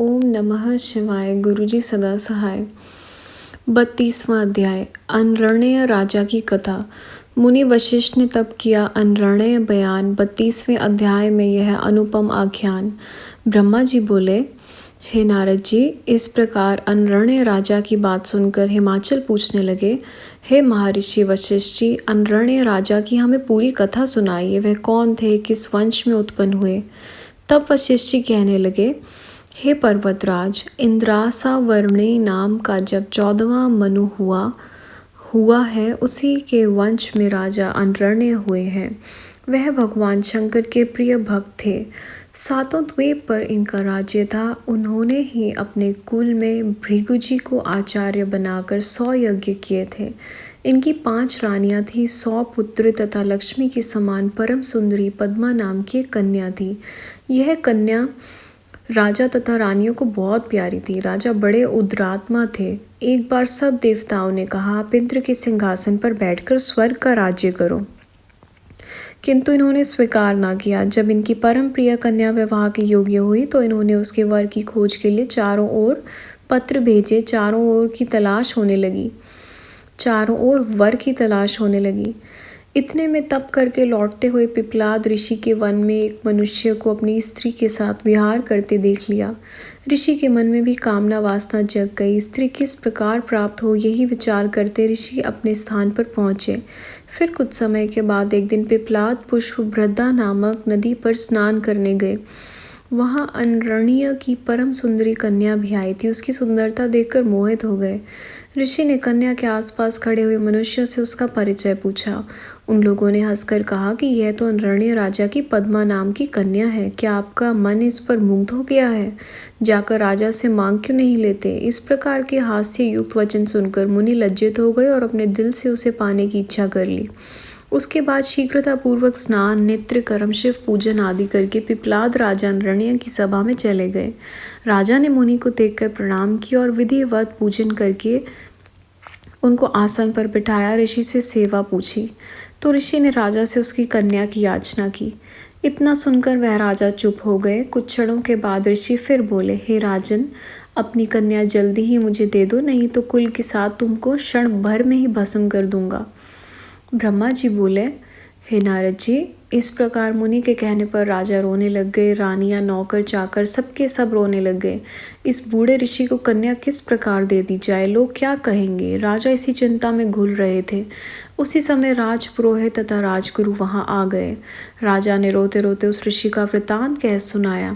ओम नमः शिवाय। गुरुजी सदा सहाय। 32वां अध्याय। अनरणय राजा की कथा। मुनि वशिष्ठ ने तब किया अनरणय बयान। 32वें अध्याय में यह अनुपम आख्यान। ब्रह्मा जी बोले, हे नारद जी, इस प्रकार अनरणय राजा की बात सुनकर हिमाचल पूछने लगे, हे महर्षि वशिष्ठ जी, अनरणय राजा की हमें पूरी कथा सुनाइए। वह कौन थे, किस वंश में उत्पन्न हुए। तब वशिष्ठ जी कहने लगे, हे पर्वतराज, इंद्रासावर्णी नाम का जब 14वां मनु हुआ है, उसी के वंश में राजा अनरणय हुए हैं। वह भगवान शंकर के प्रिय भक्त थे। 7 द्वीप पर इनका राज्य था। उन्होंने ही अपने कुल में भृगु जी को आचार्य बनाकर 100 यज्ञ किए थे। इनकी 5 रानियां थीं, 100 पुत्र तथा लक्ष्मी के समान परम सुंदरी पद्मा नाम की एक कन्या थी। यह कन्या राजा तथा रानियों को बहुत प्यारी थी। राजा बड़े उदारात्मा थे। एक बार सब देवताओं ने कहा, आप इंद्र के सिंहासन पर बैठकर स्वर्ग का राज्य करो, किंतु इन्होंने स्वीकार ना किया। जब इनकी परम प्रिय कन्या विवाह के योग्य हुई तो इन्होंने उसके वर की खोज के लिए चारों ओर पत्र भेजे। चारों ओर वर की तलाश होने लगी। इतने में तप करके लौटते हुए पिप्पलाद ऋषि के वन में एक मनुष्य को अपनी स्त्री के साथ विहार करते देख लिया। ऋषि के मन में भी कामना वासना जग गई। स्त्री किस प्रकार प्राप्त हो, यही विचार करते ऋषि अपने स्थान पर पहुँचे। फिर कुछ समय के बाद एक दिन पिप्पलाद पुष्पभद्रा नामक नदी पर स्नान करने गए। वहाँ अनरणीय की परम सुंदरी कन्या भी आई थी। उसकी सुंदरता देखकर मोहित हो गए। ऋषि ने कन्या के आसपास खड़े हुए मनुष्यों से उसका परिचय पूछा। उन लोगों ने हंसकर कहा कि यह तो अनरणीय राजा की पद्मा नाम की कन्या है। क्या आपका मन इस पर मुग्ध हो गया है? जाकर राजा से मांग क्यों नहीं लेते? इस प्रकार के हास्य युक्त वचन सुनकर मुनि लज्जित हो गए और अपने दिल से उसे पाने की इच्छा कर ली। उसके बाद शीघ्रतापूर्वक स्नान, नित्य कर्म, शिव पूजन आदि करके पिप्पलाद राजा अनरणीय की सभा में चले गए। राजा ने मुनि को देखकर प्रणाम किया और विधिवत पूजन करके उनको आसन पर बिठाया। ऋषि से सेवा पूछी तो ऋषि ने राजा से उसकी कन्या की याचना की। इतना सुनकर वह राजा चुप हो गए। कुछ क्षणों के बाद ऋषि फिर बोले, हे राजन, अपनी कन्या जल्दी ही मुझे दे दो, नहीं तो कुल के साथ तुमको क्षण भर में ही भस्म कर दूंगा। ब्रह्मा जी बोले, हे नारद जी, इस प्रकार मुनि के कहने पर राजा रोने लग गए। रानियां, नौकर, चाकर सबके सब रोने लग गए। इस बूढ़े ऋषि को कन्या किस प्रकार दे दी जाए, लोग क्या कहेंगे? राजा इसी चिंता में घुल रहे थे। उसी समय राजपुरोहित तथा राजगुरु वहां आ गए। राजा ने रोते रोते उस ऋषि का वृतांत कह सुनाया।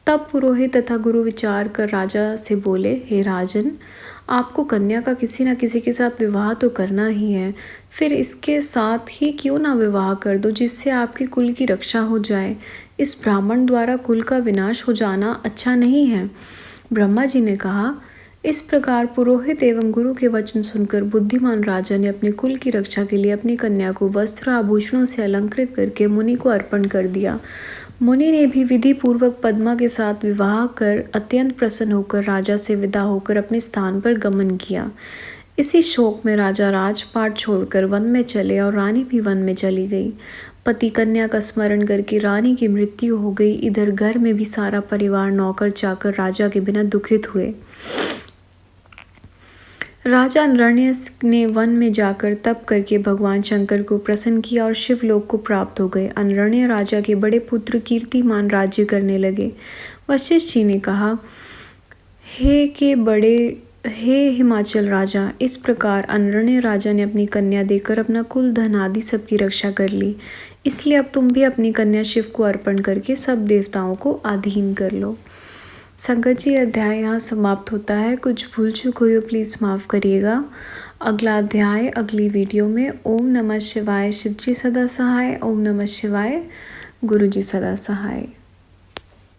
तब पुरोहित तथा गुरु विचार कर राजा से बोले, हे राजन, आपको कन्या का किसी न किसी के साथ विवाह तो करना ही है। फिर इसके साथ ही क्यों ना विवाह कर दो, जिससे आपके कुल की रक्षा हो जाए। इस ब्राह्मण द्वारा कुल का विनाश हो जाना अच्छा नहीं है। ब्रह्मा जी ने कहा। इस प्रकार पुरोहित एवं गुरु के वचन सुनकर बुद्धिमान राजा ने अपने कुल की रक्षा के लिए अपनी कन्या को वस्त्र आभूषणों से अलंकृत करके मुनि को अर्पण कर दिया। मुनि ने भी विधि पूर्वक पद्मा के साथ विवाह कर अत्यंत प्रसन्न होकर राजा से विदा होकर अपने स्थान पर गमन किया। इसी शोक में राजा राजपाट छोड़कर वन में चले और रानी भी वन में चली गई। पति कन्या का स्मरण करके रानी की मृत्यु हो गई। इधर घर में भी सारा परिवार, नौकर चाकर राजा के बिना दुखित हुए। राजा अनरणय ने वन में जाकर तप करके भगवान शंकर को प्रसन्न किया और शिवलोक को प्राप्त हो गए। अनरणय राजा के बड़े पुत्र कीर्तिमान राज्य करने लगे। वशिष्ठ जी ने कहा, हे हिमाचल राजा, इस प्रकार अनरणय राजा ने अपनी कन्या देकर अपना कुल, धन आदि सबकी रक्षा कर ली। इसलिए अब तुम भी अपनी कन्या शिव को अर्पण करके सब देवताओं को अधीन कर लो। संगत जी, अध्याय यहाँ समाप्त होता है। कुछ भूल चूक हुई हो प्लीज़ माफ़ करिएगा। अगला अध्याय अगली वीडियो में। ओम नमः शिवाय। शिव जी सदा सहाय। ओम नमः शिवाय। गुरु जी सदा सहाय।